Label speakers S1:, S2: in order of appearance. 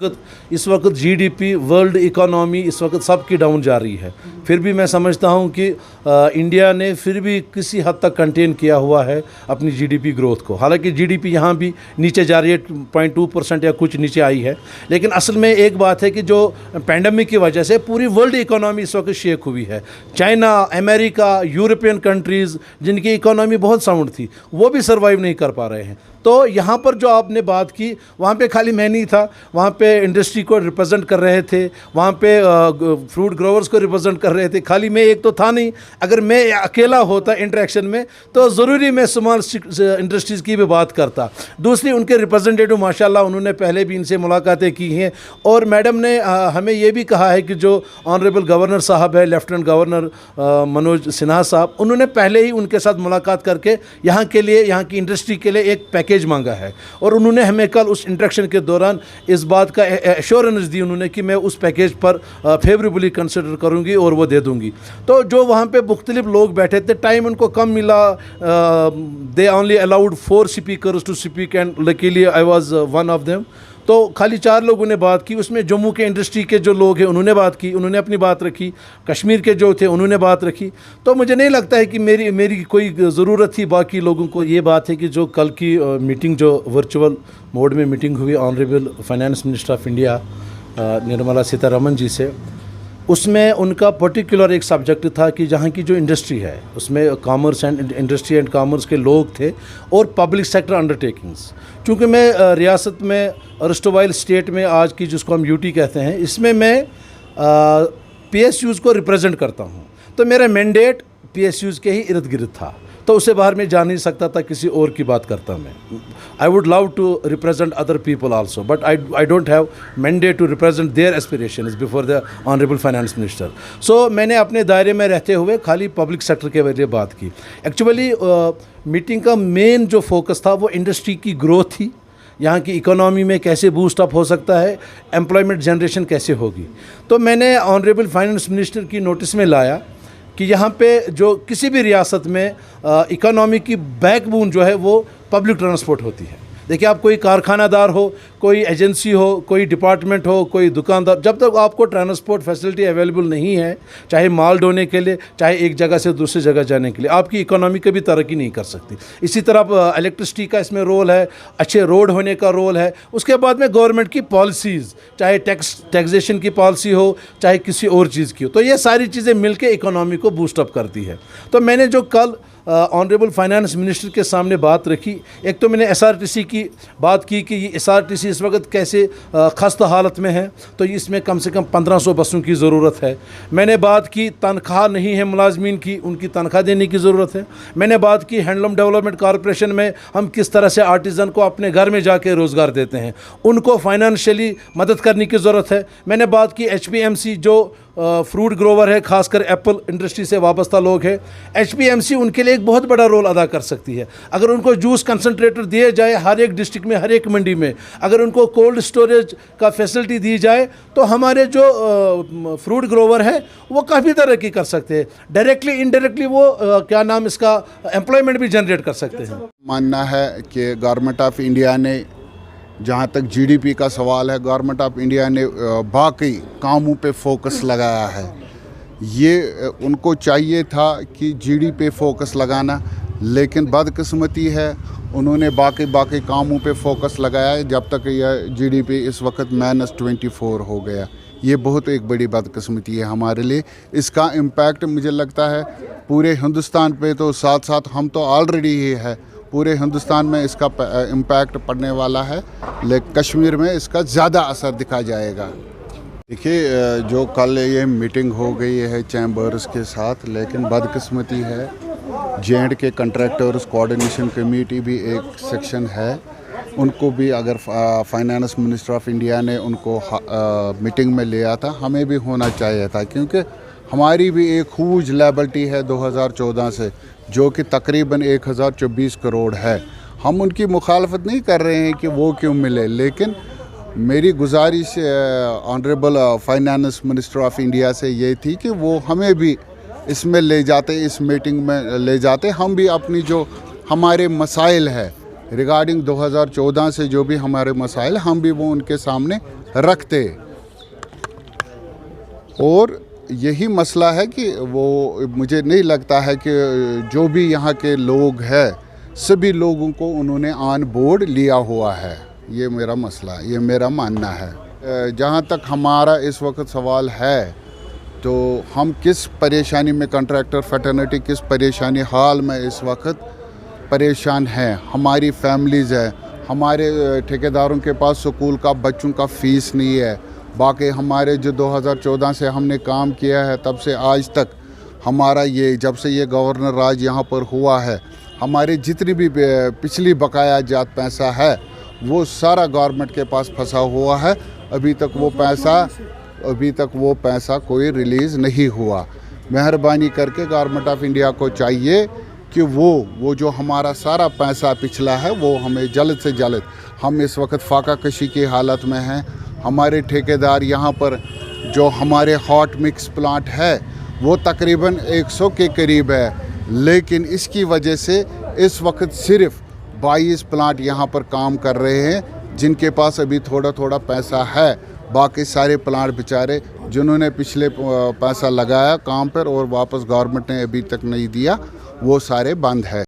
S1: इस वक्त GDP world economy इस वक्त सबकी डाउन जा रही है। फिर भी मैं समझता हूं कि इंडिया ने फिर भी किसी हद तक कंटेन किया हुआ है अपनी जीडीपी ग्रोथ को। हालांकि जीडीपी यहां भी नीचे जा रही है, 0.2% या कुछ नीचे आई है। लेकिन असल में एक बात है कि जो पैंडमिक की वजह से पूरी वर्ल्ड इकोनॉमी इस वक्त शेक हुई है। चाइना, अमेरिका, यूरोपियन कंट्रीज़ जिनकी इकोनॉमी बहुत साउंड थी वो भी सर्वाइव नहीं कर पा रहे हैं। तो यहाँ पर जो आपने बात की, वहाँ पे खाली मैं नहीं था, वहाँ पे इंडस्ट्री को रिप्रेजेंट कर रहे थे, वहाँ पे फ्रूट ग्रोवर्स को रिप्रेजेंट कर रहे थे। खाली मैं एक तो था नहीं। अगर मैं अकेला होता इंटरेक्शन में तो ज़रूरी मैं स्मॉल इंडस्ट्रीज़ की भी बात करता। दूसरी उनके रिप्रेजेंटेटिव माशाल्लाह उन्होंने पहले भी इनसे मुलाकातें की हैं और मैडम ने हमें ये भी कहा है कि जो ऑनरेबल गवर्नर साहब है, लेफ्टिनेंट गवर्नर मनोज सिन्हा साहब, उन्होंने पहले ही उनके साथ मुलाकात करके यहाँ के लिए, यहाँ की इंडस्ट्री के लिए एक पैकेज मांगा है। और उन्होंने हमें कल उस इंटरेक्शन के दौरान इस बात का एश्योरेंस दी उन्होंने कि मैं उस पैकेज पर फेवरेबली कंसिडर करूंगी और वो दे दूंगी। तो जो वहाँ पे मुख्तलिफ लोग बैठे थे, टाइम उनको कम मिला। They only allowed 4 speakers to speak and luckily I was one of them. तो खाली 4 लोगों ने बात की। उसमें जम्मू के इंडस्ट्री के जो लोग हैं उन्होंने बात की, उन्होंने अपनी बात रखी। कश्मीर के जो थे उन्होंने बात रखी। तो मुझे नहीं लगता है कि मेरी कोई ज़रूरत थी बाकी लोगों को। ये बात है कि जो कल की मीटिंग जो वर्चुअल मोड में मीटिंग हुई honourable finance minister of India Nirmala Sitharaman ji से, उसमें उनका पर्टिकुलर एक सब्जेक्ट था कि जहाँ की जो इंडस्ट्री है उसमें commerce and industry and commerce के लोग थे और पब्लिक सेक्टर अंडरटेकिंग्स। चूँकि मैं रियासत में अर्स्टवाइल स्टेट में आज की जिसको हम यूटी कहते हैं, इसमें मैं पीएसयूज़ को रिप्रेजेंट करता हूँ। तो मेरा मैंडेट पीएसयूज़ के ही इर्द गिर्द था। तो उससे बाहर मैं जा नहीं सकता था, किसी और की बात करता मैं। I would love to represent other people also, but I don't have mandate to represent their aspirations before the honourable finance minister. So मैंने अपने दायरे में रहते हुए खाली पब्लिक सेक्टर के बारे में बात की। एक्चुअली मीटिंग का मेन जो फोकस था वो इंडस्ट्री की ग्रोथ थी, यहाँ की इकोनॉमी में कैसे बूस्ट अप हो सकता है, एम्प्लॉयमेंट जनरेशन कैसे होगी। तो मैंने ऑनरेबल फाइनेंस मिनिस्टर की नोटिस में लाया कि यहाँ पे जो किसी भी रियासत में इकोनॉमी की बैकबोन जो है वो पब्लिक ट्रांसपोर्ट होती है। देखिए, आप कोई कारखानादार हो, कोई एजेंसी हो, कोई डिपार्टमेंट हो, कोई दुकानदार, जब तक आपको ट्रांसपोर्ट फैसिलिटी अवेलेबल नहीं है, चाहे माल ढोने के लिए, चाहे एक जगह से दूसरी जगह जाने के लिए, आपकी इकोनॉमी कभी तरक्की नहीं कर सकती। इसी तरह इलेक्ट्रिसिटी का इसमें रोल है, अच्छे रोड होने का रोल है। उसके बाद में गवर्नमेंट की पॉलिसीज़, चाहे टैक्सेशन की पॉलिसी हो, चाहे किसी और चीज़ की हो, तो ये सारी चीज़ें मिलकर इकोनॉमी को बूस्टअप करती है। तो मैंने जो कल ऑनरेबल फाइनेंस मिनिस्टर के सामने बात रखी, एक तो मैंने एसआरटीसी की बात की कि ये एसआरटीसी इस वक्त कैसे खस्ता हालत में है, तो इसमें कम से कम 1500 बसों की ज़रूरत है। मैंने बात की तनख्वाह नहीं है मुलाजमीन की, उनकी तनख्वाह देने की ज़रूरत है। मैंने बात की हैंडलूम डेवलपमेंट कॉरपोरेशन में हम किस तरह से आर्टिज़न को अपने घर में जाके रोज़गार देते हैं, उनको फाइनेंशियली मदद करने की ज़रूरत है। मैंने बात की एचपीएमसी जो फ्रूट ग्रोवर है, खासकर एप्पल इंडस्ट्री से वाबस्ता लोग हैं, एचपीएमसी उनके लिए एक बहुत बड़ा रोल अदा कर सकती है। अगर उनको जूस कंसंट्रेटर दिए जाए हर एक डिस्ट्रिक्ट में, हर एक मंडी में, अगर उनको कोल्ड स्टोरेज का फैसिलिटी दी जाए, तो हमारे जो फ्रूट ग्रोवर है वो काफ़ी तरक्की कर सकते हैं। डायरेक्टली इनडायरेक्टली वो क्या नाम इसका एम्प्लॉयमेंट भी जनरेट कर सकते हैं।
S2: मानना है कि गवर्नमेंट ऑफ इंडिया ने, जहाँ तक जीडीपी का सवाल है, गवर्नमेंट ऑफ इंडिया ने बाकी कामों पे फोकस लगाया है। ये उनको चाहिए था कि जीडीपी पे फोकस लगाना, लेकिन बदकिस्मती है उन्होंने बाकी कामों पे फोकस लगाया है, जब तक यह जीडीपी इस वक्त -24 हो गया। ये बहुत एक बड़ी बदकिस्मती है हमारे लिए। इसका इम्पैक्ट मुझे लगता है पूरे हिंदुस्तान पे, तो साथ साथ हम तो ऑलरेडी ही है, पूरे हिंदुस्तान में इसका इम्पैक्ट पड़ने वाला है, लेकिन कश्मीर में इसका ज़्यादा असर दिखा जाएगा। देखिए, जो कल ये मीटिंग हो गई है चैम्बर्स के साथ, लेकिन बदकिस्मती है जेएंड के कंट्रैक्टर्स कोऑर्डिनेशन कमेटी भी एक सेक्शन है, उनको भी अगर फाइनेंस मिनिस्टर ऑफ इंडिया ने उनको मीटिंग में लिया था, हमें भी होना चाहिए था, क्योंकि हमारी भी एक ह्यूज लायबिलिटी है 2014 से, जो कि तकरीबन 1024 करोड़ है। हम उनकी मुखालफत नहीं कर रहे हैं कि वो क्यों मिले, लेकिन मेरी गुजारिश honourable finance minister of India से ये थी कि वो हमें भी इसमें ले जाते, इस मीटिंग में ले जाते, हम भी अपनी जो हमारे मसाइल है रिगार्डिंग 2014 से जो भी हमारे मसाइल, हम भी वो उनके सामने रखते। और यही मसला है कि वो मुझे नहीं लगता है कि जो भी यहाँ के लोग हैं सभी लोगों को उन्होंने ऑन बोर्ड लिया हुआ है। ये मेरा मसला, ये मेरा मानना है। जहाँ तक हमारा इस वक्त सवाल है तो हम किस परेशानी में, कंट्रैक्टर फैटर्निटी किस परेशानी हाल में इस वक्त परेशान हैं। हमारी फैमिलीज़ है, हमारे ठेकेदारों के पास स्कूल का बच्चों का फ़ीस नहीं है। बाकी हमारे जो 2014 से हमने काम किया है तब से आज तक हमारा ये, जब से ये गवर्नर राज यहाँ पर हुआ है, हमारे जितनी भी पिछली बकाया जात पैसा है वो सारा गवर्नमेंट के पास फंसा हुआ है। अभी तक वो पैसा कोई रिलीज़ नहीं हुआ। मेहरबानी करके गवर्नमेंट ऑफ इंडिया को चाहिए कि वो जो हमारा सारा पैसा पिछला है वो हमें जल्द से जल्द, हम इस वक्त फाका कशी की हालत में हैं। हमारे ठेकेदार यहाँ पर जो हमारे हॉट मिक्स प्लांट है वो तकरीबन 100 के करीब है, लेकिन इसकी वजह से इस वक्त सिर्फ 22 प्लांट यहाँ पर काम कर रहे हैं जिनके पास अभी थोड़ा थोड़ा पैसा है। बाकी सारे प्लांट बेचारे जिन्होंने पिछले पैसा लगाया काम पर और वापस गवर्नमेंट ने अभी तक नहीं दिया, वो सारे बंद है।